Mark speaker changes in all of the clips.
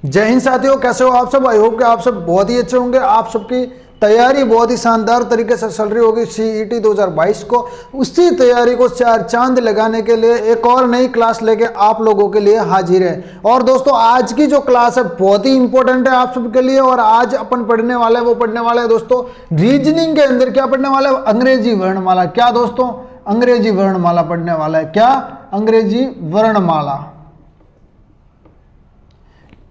Speaker 1: जय हिंद साथियों, कैसे हो आप सब। आई होप कि आप सब बहुत ही अच्छे होंगे। आप सबकी तैयारी बहुत ही शानदार तरीके से चल रही होगी सीईटी 2022 को। उसी तैयारी को चार चांद लगाने के लिए एक और नई क्लास लेके आप लोगों के लिए हाजिर है। और दोस्तों आज की जो क्लास है बहुत ही इंपॉर्टेंट है आप सबके लिए। और आज अपन पढ़ने वाले हैं वो पढ़ने वाले हैं दोस्तों रीजनिंग के अंदर क्या पढ़ने वाले हैं, अंग्रेजी वर्णमाला। क्या दोस्तों, अंग्रेजी वर्णमाला पढ़ने वाला है। क्या, अंग्रेजी वर्णमाला।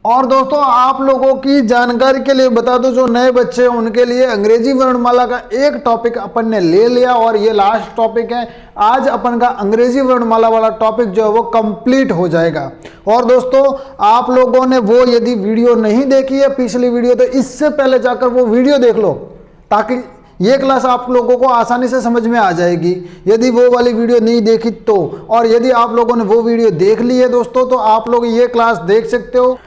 Speaker 1: और दोस्तों आप लोगों की जानकारी के लिए बता दूं, जो नए बच्चे हैं उनके लिए अंग्रेजी वर्णमाला का एक टॉपिक अपन ने ले लिया और ये लास्ट टॉपिक है। आज अपन का अंग्रेजी वर्णमाला वाला टॉपिक जो है वो कंप्लीट हो जाएगा। और दोस्तों आप लोगों ने वो यदि वीडियो नहीं देखी है पिछली वीडियो, तो इससे पहले जाकर वो वीडियो देख लो ताकि ये क्लास आप लोगों को आसानी से समझ में आ जाएगी। यदि वो वाली वीडियो नहीं देखी तो, और यदि आप लोगों ने वो वीडियो देख ली है दोस्तों तो आप लोग ये क्लास देख सकते हो।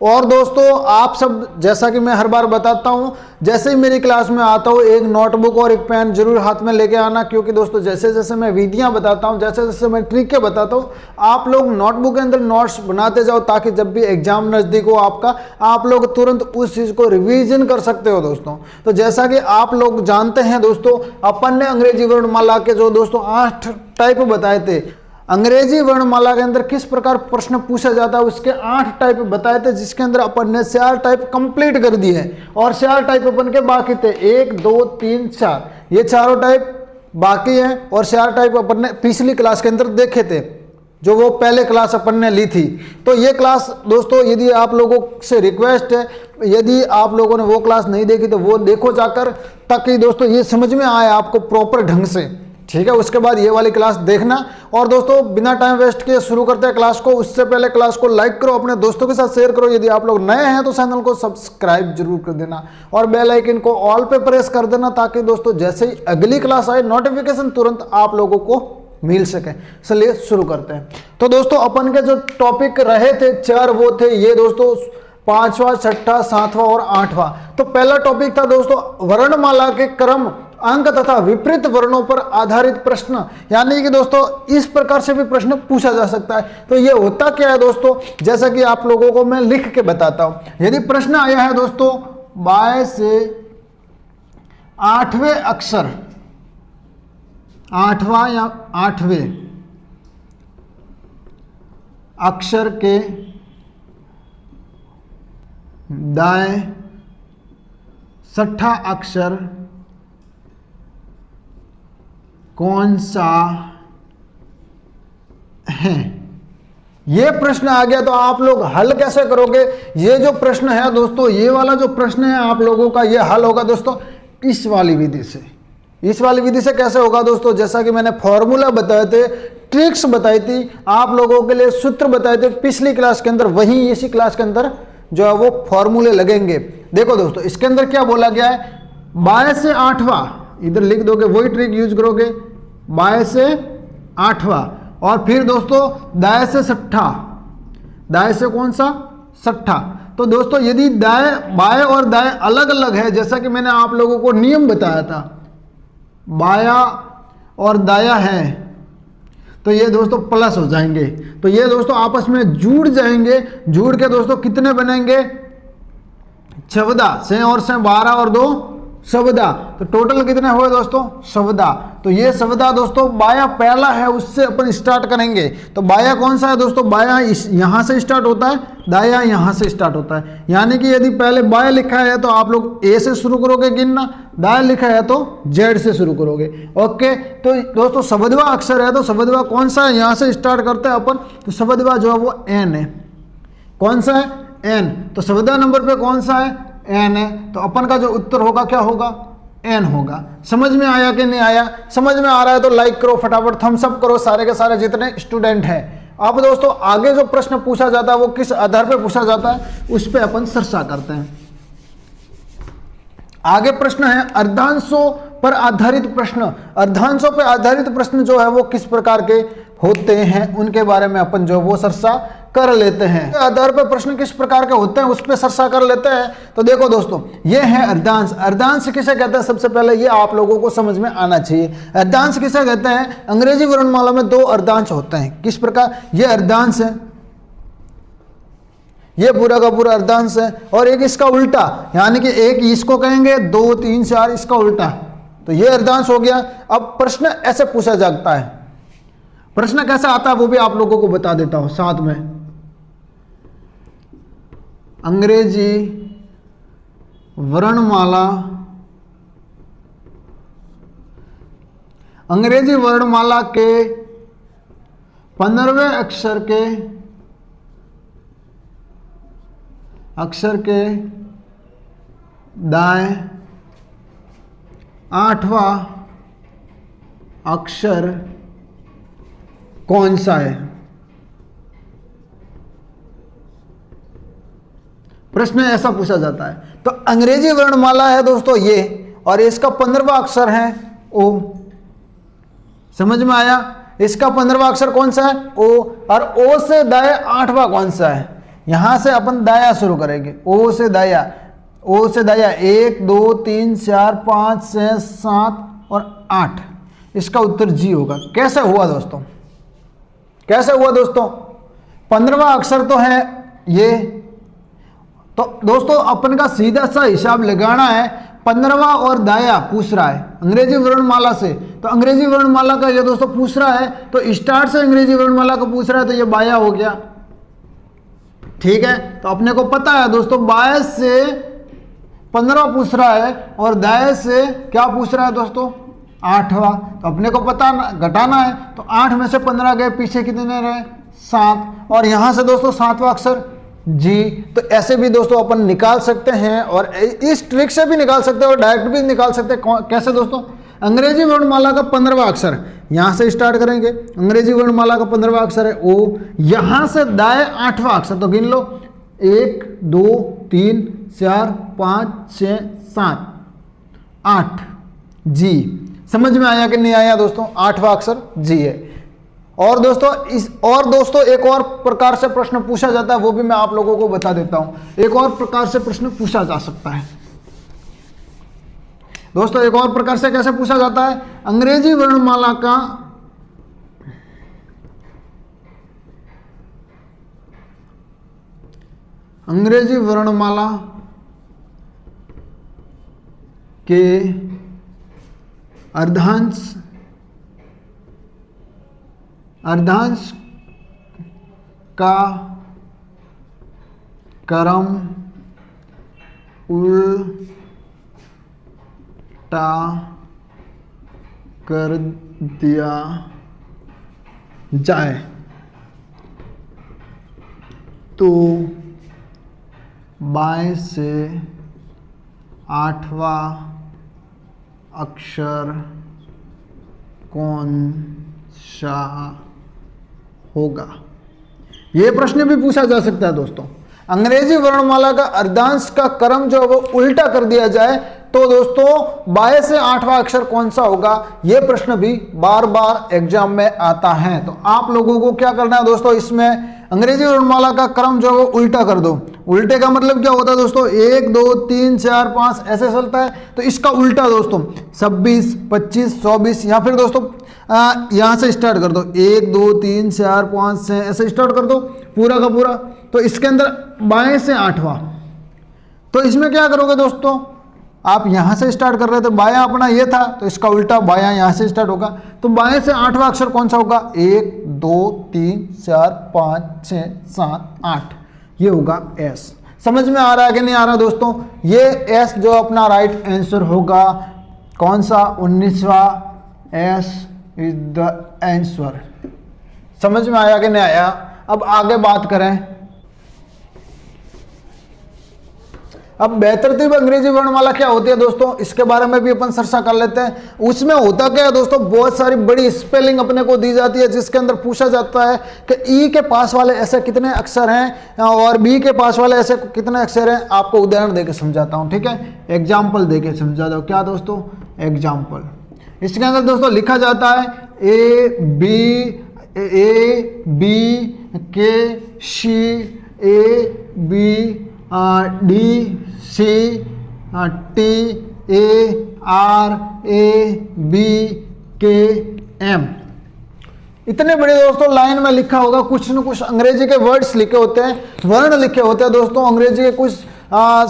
Speaker 1: और दोस्तों आप सब, जैसा कि मैं हर बार बताता हूं, जैसे ही मेरी क्लास में आता हूं एक नोटबुक और एक पेन जरूर हाथ में लेके आना। क्योंकि दोस्तों जैसे जैसे मैं विधियां बताता हूं, जैसे जैसे मैं ट्रिकें बताता हूं, आप लोग नोटबुक के अंदर नोट्स बनाते जाओ ताकि जब भी एग्जाम नज़दीक हो आपका, आप लोग तुरंत उस चीज़ को रिवीजन कर सकते हो दोस्तों। तो जैसा कि आप लोग जानते हैं दोस्तों, अपन ने अंग्रेजी वर्णमाला के जो दोस्तों 8 टाइप बताए थे। अंग्रेजी वर्णमाला के अंदर किस प्रकार प्रश्न पूछा जाता है उसके 8 टाइप बताए थे, जिसके अंदर अपन ने 4 टाइप कंप्लीट कर दिए हैं और 4 टाइप अपन के बाकी थे। 1 2 3 4, ये चारों टाइप बाकी हैं और 4 टाइप अपन ने पिछली क्लास के अंदर देखे थे, जो वो पहले क्लास अपन ने ली थी। तो ये क्लास दोस्तों यदि आप लोगों से रिक्वेस्ट है, यदि आप लोगों ने वो क्लास नहीं देखी तो वो देखो जाकर, ताकि दोस्तों ये समझ में आए आपको प्रॉपर ढंग से, ठीक है। उसके बाद ये वाली क्लास देखना। और दोस्तों बिना टाइम वेस्ट किए शुरू करते हैं क्लास को। उससे पहले क्लास को लाइक करो, अपने दोस्तों के साथ शेयर करो। यदि आप लोग नए हैं तो चैनल को सब्सक्राइब जरूर कर देना और बेल आइकन को ऑल पे प्रेस कर देना, ताकि दोस्तों जैसे ही अगली क्लास आए नोटिफिकेशन तुरंत आप लोगों को मिल सके। चलिए शुरू करते हैं। तो दोस्तों अपन के जो टॉपिक रहे थे 4, वो थे ये दोस्तों 5वां, 6वां, 7वां और 8वां। तो पहला टॉपिक था दोस्तों वर्णमाला के क्रम, अंक तथा विपरीत वर्णों पर आधारित प्रश्न। यानी कि दोस्तों इस प्रकार से भी प्रश्न पूछा जा सकता है। तो ये होता क्या है दोस्तों, जैसा कि आप लोगों को मैं लिख के बताता हूं। यदि प्रश्न आया है दोस्तों 22 से 8वें अक्षर, 8वां या 8वें अक्षर के दाएं 6ठा अक्षर कौन सा है, ये प्रश्न आ गया तो आप लोग हल कैसे करोगे। ये जो प्रश्न है दोस्तों, ये वाला जो प्रश्न है आप लोगों का, ये हल होगा दोस्तों इस वाली विधि से। इस वाली विधि से कैसे होगा दोस्तों, जैसा कि मैंने फॉर्मूला बताए थे, ट्रिक्स बताई थी, आप लोगों के लिए सूत्र बताए थे पिछली क्लास के अंदर, वही इसी क्लास के अंदर जो है वो फॉर्मूले लगेंगे। देखो दोस्तों इसके अंदर क्या बोला गया है, 22 से 8वां, इधर लिख दोगे, वही ट्रिक यूज करोगे, 22 से 8वां। और फिर दोस्तों दाएं से 6ठा, दाएं से कौन सा, 6ठा। तो दोस्तों यदि दाएं, बाएं और दाएं अलग अलग है, जैसा कि मैंने आप लोगों को नियम बताया था, बाया और दाया है तो ये दोस्तों प्लस हो जाएंगे। तो ये दोस्तों आपस में जुड़ जाएंगे, जुड़ के दोस्तों कितने बनेंगे, 14 से और से 12 और 2 14। तो टोटल कितने हुए दोस्तों, 14। तो ये 14 दोस्तों बाया पहला है, उससे अपन स्टार्ट करेंगे। तो बाया कौन सा है दोस्तों, बाया यहां से स्टार्ट होता है, दाया यहां से स्टार्ट होता है। यानी कि यदि पहले बाया लिखा है तो आप लोग ए से शुरू करोगे गिनना, दाया लिखा है तो जेड से शुरू करोगे। ओके, तो दोस्तों 14वां अक्षर है, तो 14वां कौन सा है, यहां से स्टार्ट करते हैं अपन। तो 14वां जो है वो एन है। कौन सा है, एन। तो 14 नंबर पे कौन सा है, एन है। तो अपन का जो उत्तर होगा क्या होगा, एन होगा। समझ में आया कि नहीं आया, समझ में आ रहा है तो लाइक करो, फटाफट थम्स अप करो सारे के सारे जितने स्टूडेंट हैं। अब दोस्तों आगे जो प्रश्न पूछा जाता है वो किस आधार पे पूछा जाता है, उस पे अपन चर्चा करते हैं। आगे प्रश्न है अर्धांशों पर आधारित प्रश्न। अर्धांशों पर आधारित प्रश्न जो है वो किस प्रकार के होते हैं, उनके बारे में अपन जो वो चर्चा कर लेते हैं। आधार पर प्रश्न किस प्रकार के होते हैं उस पर चर्चा कर लेते हैं। तो देखो दोस्तों ये है अर्धांश। अर्धांश किसे कहते हैं, सबसे पहले ये आप लोगों को समझ में आना चाहिए। अर्धांश किसे कहते हैं, अंग्रेजी वर्णमाला में 2 अर्धांश होते हैं। किस प्रकार, ये अर्धांश है, ये पूरा का पूरा अर्धांश है। और एक इसका उल्टा, यानी कि एक इसको कहेंगे 2 3 4 इसका उल्टा, तो ये अर्धांश हो गया। अब प्रश्न ऐसे पूछा जाता है, प्रश्न कैसे आता है वो भी आप लोगों को बता देता हूं साथ में। अंग्रेजी वर्णमाला, अंग्रेजी वर्णमाला के 15वें अक्षर के दाएं 8वां अक्षर कौन सा है? प्रश्न ऐसा पूछा जाता है। तो अंग्रेजी वर्णमाला है दोस्तों ये, और इसका 15वां अक्षर है ओ। समझ में आया? इसका 15वां अक्षर कौन सा है? ओ। और ओ से दाया 8वां कौन सा है? यहां से अपन दाया शुरू करेंगे, ओ से दाया। ओ से दाया 1 2 3 4 5 6 7 और 8। इसका उत्तर जी होगा। कैसे हुआ दोस्तों? कैसे हुआ दोस्तों? 15वां अक्षर तो है ये, तो दोस्तों अपन का सीधा सा हिसाब लगाना है। 15वां और दाया पूछ रहा है अंग्रेजी वर्णमाला से, तो अंग्रेजी वर्णमाला का ये दोस्तों पूछ रहा है, तो स्टार्ट से अंग्रेजी वर्णमाला का पूछ रहा है, तो ये बाया हो गया। ठीक है, तो अपने को पता है दोस्तों बाया से 15 पूछ रहा है और दाया से क्या पूछ रहा है दोस्तों? 8वां। तो अपने को पता घटाना है, तो 8 में से 15 गए, पीछे कितने रहे? 7। और यहां से दोस्तों 7वां अक्षर जी। तो ऐसे भी दोस्तों अपन निकाल सकते हैं, और इस ट्रिक से भी निकाल सकते हैं और डायरेक्ट भी निकाल सकते हैं। कैसे दोस्तों? अंग्रेजी वर्णमाला का 15वां अक्षर, यहां से स्टार्ट करेंगे। अंग्रेजी वर्णमाला का 15वां अक्षर है ओ, यहां से दाएं 8वां अक्षर, तो गिन लो 1 2 3 4 5 6 7 8 जी। समझ में आया कि नहीं आया दोस्तों? 8वां अक्षर जी है। और दोस्तों एक और प्रकार से प्रश्न पूछा जाता है, वो भी मैं आप लोगों को बता देता हूं। एक और प्रकार से प्रश्न पूछा जा सकता है दोस्तों। एक और प्रकार से कैसे पूछा जाता है? अंग्रेजी वर्णमाला का अंग्रेजी वर्णमाला के अर्धांश का क्रम उल्टा कर दिया जाए तो बाएं से 8वां अक्षर कौन सा होगा? यह प्रश्न भी पूछा जा सकता है दोस्तों। अंग्रेजी वर्णमाला का अर्धांश का क्रम जो है वो उल्टा कर दिया जाए तो दोस्तों बाएं से 8वां अक्षर कौन सा होगा? यह प्रश्न भी बार बार एग्जाम में आता है। तो आप लोगों को क्या करना है दोस्तों, इसमें अंग्रेजी वर्णमाला का क्रम जो है वो उल्टा कर दो। उल्टे का मतलब क्या होता है दोस्तों? 1 2 3 4 5 ऐसे चलता है, तो इसका उल्टा दोस्तों 26 25 24, या फिर दोस्तों यहां से स्टार्ट कर दो 1 2 3 4 5 6 ऐसे स्टार्ट कर दो पूरा का पूरा। तो इसके अंदर बाएं से 8वां, तो इसमें क्या करोगे दोस्तों? आप यहां से स्टार्ट कर रहे थे, बायां अपना ये था, तो इसका उल्टा बायां यहां से स्टार्ट होगा। तो बाएं से 8वां अक्षर कौन सा होगा? 1 2 3 4 5 6 7 8, ये होगा एस। समझ में आ रहा है कि नहीं आ रहा दोस्तों? ये एस जो अपना राइट आंसर होगा। कौन सा? 19वां। S is the answer. समझ में आया कि नहीं आया? अब आगे बात करें। अब बेतरतीब अंग्रेजी वर्णमाला क्या होती है दोस्तों, इसके बारे में भी अपन चर्चा कर लेते हैं। उसमें होता क्या है दोस्तों, बहुत सारी बड़ी स्पेलिंग अपने को दी जाती है, जिसके अंदर पूछा जाता है कि ई के पास वाले ऐसे कितने अक्षर हैं और बी के पास वाले ऐसे कितने अक्षर हैं। आपको उदाहरण देके समझाता हूं, ठीक है? एग्जाम्पल देके समझा दो। क्या दोस्तों? एग्जाम्पल। इसके अंदर दोस्तों लिखा जाता है A B K C A B D C T A R A B K M. इतने बड़े दोस्तों लाइन में लिखा होगा, कुछ न कुछ अंग्रेजी के वर्ड्स लिखे होते हैं, वर्ण लिखे होते हैं दोस्तों, अंग्रेजी के कुछ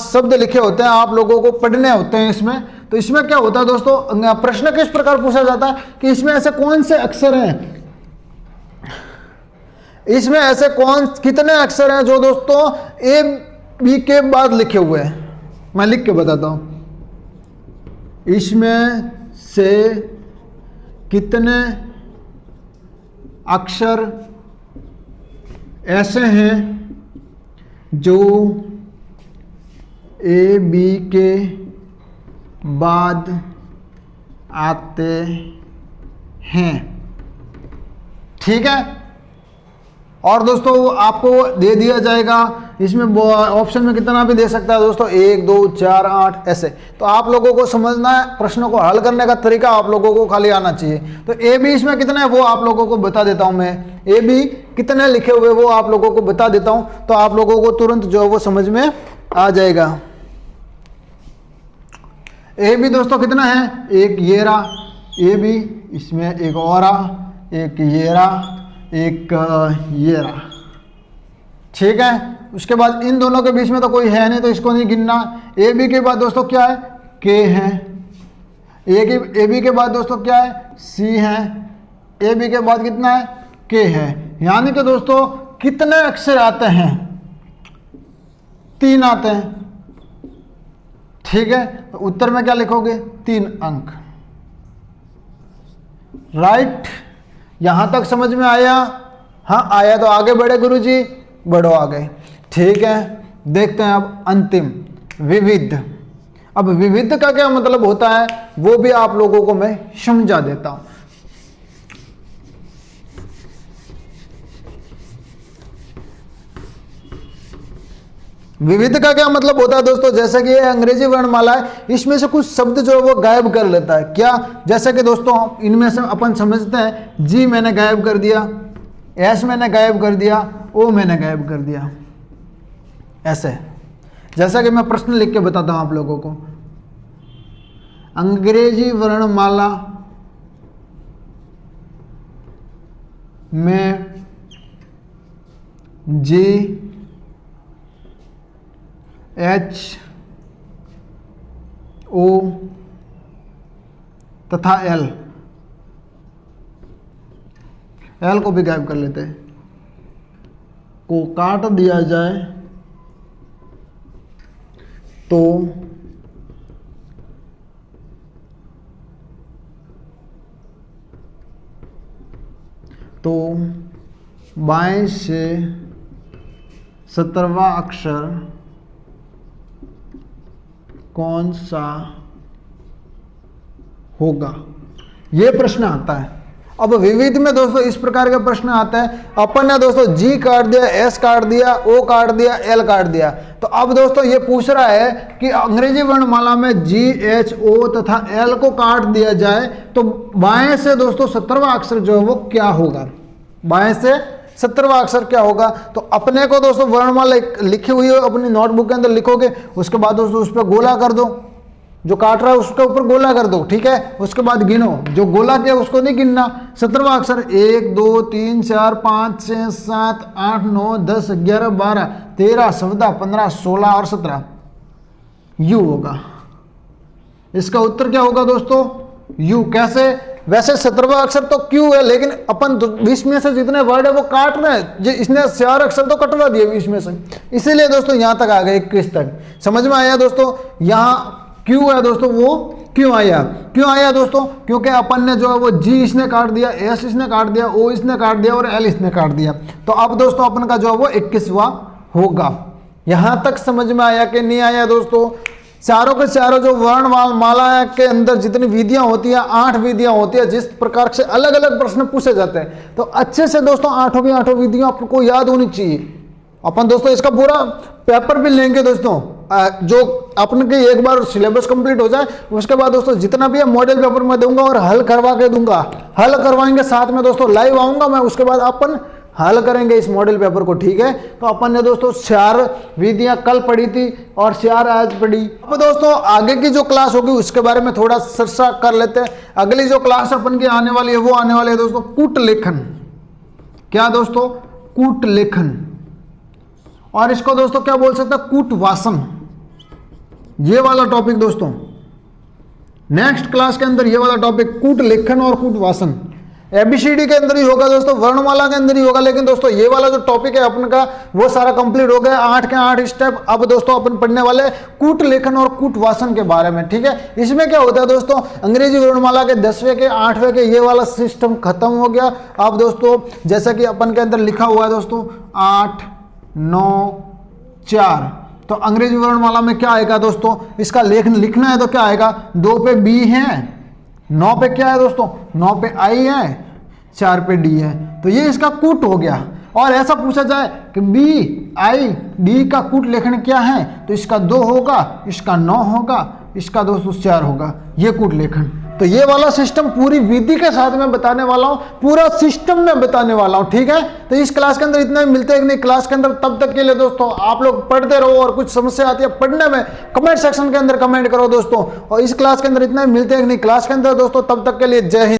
Speaker 1: शब्द लिखे होते हैं, आप लोगों को पढ़ने होते हैं इसमें। तो इसमें क्या होता है दोस्तों, प्रश्न किस प्रकार पूछा जाता है कि इसमें ऐसे कौन से अक्षर हैं, इसमें ऐसे कितने अक्षर हैं जो दोस्तों ए बी के बाद लिखे हुए हैं। मैं लिख के बताता हूं, इसमें से कितने अक्षर ऐसे हैं जो ए बी के बाद आते हैं। ठीक है, और दोस्तों आपको दे दिया जाएगा इसमें ऑप्शन में कितना भी दे सकता है दोस्तों, 1 2 4 8 ऐसे। तो आप लोगों को समझना है, प्रश्नों को हल करने का तरीका आप लोगों को खाली आना चाहिए। तो ए बी इसमें कितना है वो आप लोगों को बता देता हूं मैं, ए बी कितने लिखे हुए वो आप लोगों को बता देता हूं, तो आप लोगों को तुरंत जो है वो समझ में आ जाएगा। ए बी दोस्तों कितना है, एक ये रहा ए बी, इसमें एक और रहा, एक ये रहा, एक ये रहा। ठीक है, उसके बाद इन दोनों के बीच में तो कोई है नहीं, तो इसको नहीं गिनना। ए बी के बाद दोस्तों क्या है, के है। ए बी के बाद दोस्तों क्या है, सी है। ए बी के बाद कितना है, के है। यानी कि दोस्तों कितने अक्षर आते हैं, 3 आते हैं। ठीक है, तो उत्तर में क्या लिखोगे, 3 अंक। राइट, यहां तक समझ में आया? हाँ आया तो आगे बढ़े गुरुजी, बढ़ो आगे। ठीक है, देखते हैं अब अंतिम विविध। अब विविध का क्या मतलब होता है वो भी आप लोगों को मैं समझा देता हूं। विविध का क्या मतलब होता है दोस्तों, जैसे कि ये अंग्रेजी वर्णमाला है, इसमें से कुछ शब्द जो है वो गायब कर लेता है। क्या, जैसे कि दोस्तों इनमें से अपन समझते हैं, जी मैंने गायब कर दिया, एस मैंने गायब कर दिया, ओ मैंने गायब कर दिया। ऐसे जैसा कि मैं प्रश्न लिख के बताता हूं आप लोगों को, अंग्रेजी वर्णमाला में जी एच ओ तथा एल को भी गायब कर लेते हैं, को काट दिया जाए तो बाएं से 17वां अक्षर कौन सा होगा, ये प्रश्न आता है। अब विविध में दोस्तों इस प्रकार के प्रश्न आता है, अपन ने दोस्तों जी काट दिया, एस काट दिया, ओ काट दिया, एल काट दिया। तो अब दोस्तों ये पूछ रहा है कि अंग्रेजी वर्णमाला में जी एच ओ तथा एल को काट दिया जाए तो बाएं से दोस्तों 17वां अक्षर जो है वो क्या होगा, बाएं से 17वां अक्षर क्या होगा। तो अपने को दोस्तों वर्णमाला लिखी हुई है अपनी नोटबुक के अंदर लिखोगे, उसके बाद दोस्तों उस पर गोला कर दो, जो काट रहा है उसके ऊपर गोला कर दो। ठीक है, उसके बाद गिनो, जो गोला किया उसको नहीं गिनना। 17वां अक्षर 1 2 3 4 5 6 7 8 9 10 11 12 13 14 15 16 और 17 यू होगा। इसका उत्तर क्या होगा दोस्तों, यू। कैसे, वैसे 17वां अक्षर तो क्यू है, लेकिन अपन 20 में से जितने वर्ड है वो काट रहे हैं, इसने 4 अक्षर तो कटवा दिए 20 में से, इसीलिए दोस्तों यहां तक आ गए 21 तक। समझ में आया दोस्तों, यहां क्यों है दोस्तों, वो क्यों आया दोस्तों, क्योंकि अपन ने जो है वो जी इसने काट दिया, एस इसने काट दिया, ओ इसने काट दिया और एल इसने काट दिया। तो अब दोस्तों अपन का जो है वो 21वां होगा। यहां तक समझ में आया कि नहीं आया दोस्तों। चारों के चारों जो वर्णमाला के अंदर जितनी विधियां होती है, 8 विधियां होती है, जिस प्रकार से अलग अलग प्रश्न पूछे जाते हैं, तो अच्छे से दोस्तों 8 विधियां आपको याद होनी चाहिए। अपन दोस्तों इसका पूरा पेपर भी लेंगे दोस्तों, जो अपन के एक बार सिलेबस कंप्लीट हो जाए उसके बाद दोस्तों जितना भी है मॉडल पेपर में दूंगा और हल करवा के दूंगा। हल करवाएंगे साथ में दोस्तों, लाइव आऊंगा मैं, उसके बाद अपन हल करेंगे इस मॉडल पेपर को। ठीक है, तो अपन ने दोस्तों 4 विधियां कल पढ़ी थी और 4 आज पढ़ी। अब दोस्तों आगे की जो क्लास होगी उसके बारे में थोड़ा चर्चा कर लेते हैं। अगली जो क्लास अपन की आने वाली है वो आने वाली है दोस्तों कूट लेखन। क्या दोस्तों? कूट लेखन। और इसको दोस्तों क्या बोल सकते हैं? कूट वासन। ये वाला टॉपिक दोस्तों नेक्स्ट क्लास के अंदर, ये वाला टॉपिक कूट लेखन और कूट वासन एबीसीडी के अंदर ही होगा दोस्तों, वर्णमाला के अंदर ही होगा। लेकिन दोस्तों ये वाला जो टॉपिक है अपन का वो सारा कंप्लीट हो गया, 8 के 8 स्टेप। अब दोस्तों अपन पढ़ने वाले कूट लेखन और कूट वासन के बारे में, ठीक है। इसमें क्या होता है दोस्तों, अंग्रेजी वर्णमाला के 10वें के 8वें के ये वाला सिस्टम खत्म हो गया। अब दोस्तों जैसा कि अपन के अंदर लिखा हुआ है दोस्तों 8 9 4, तो अंग्रेजी वर्णमाला में क्या आएगा दोस्तों, इसका लेखन लिखना है तो क्या आएगा, 2 पे बी है, 9 पे क्या है दोस्तों, 9 पे आई है, 4 पे डी है। तो ये इसका कूट हो गया। और ऐसा पूछा जाए कि बी आई डी का कूट लेखन क्या है, तो इसका 2 होगा, इसका 9 होगा, इसका दोस्तों 4 होगा, ये कूट लेखन। तो ये वाला सिस्टम पूरी विधि के साथ में बताने वाला हूँ, पूरा सिस्टम में बताने वाला हूँ, ठीक है। तो इस क्लास के अंदर इतना ही, मिलते हैं कि नहीं क्लास के अंदर। तब तक के लिए दोस्तों आप लोग पढ़ते रहो, और कुछ समस्या आती है पढ़ने में कमेंट सेक्शन के अंदर कमेंट करो दोस्तों। और इस क्लास के अंदर इतना ही, मिलते हैं कि नहीं क्लास के अंदर दोस्तों। तब तक के लिए जय हिंद।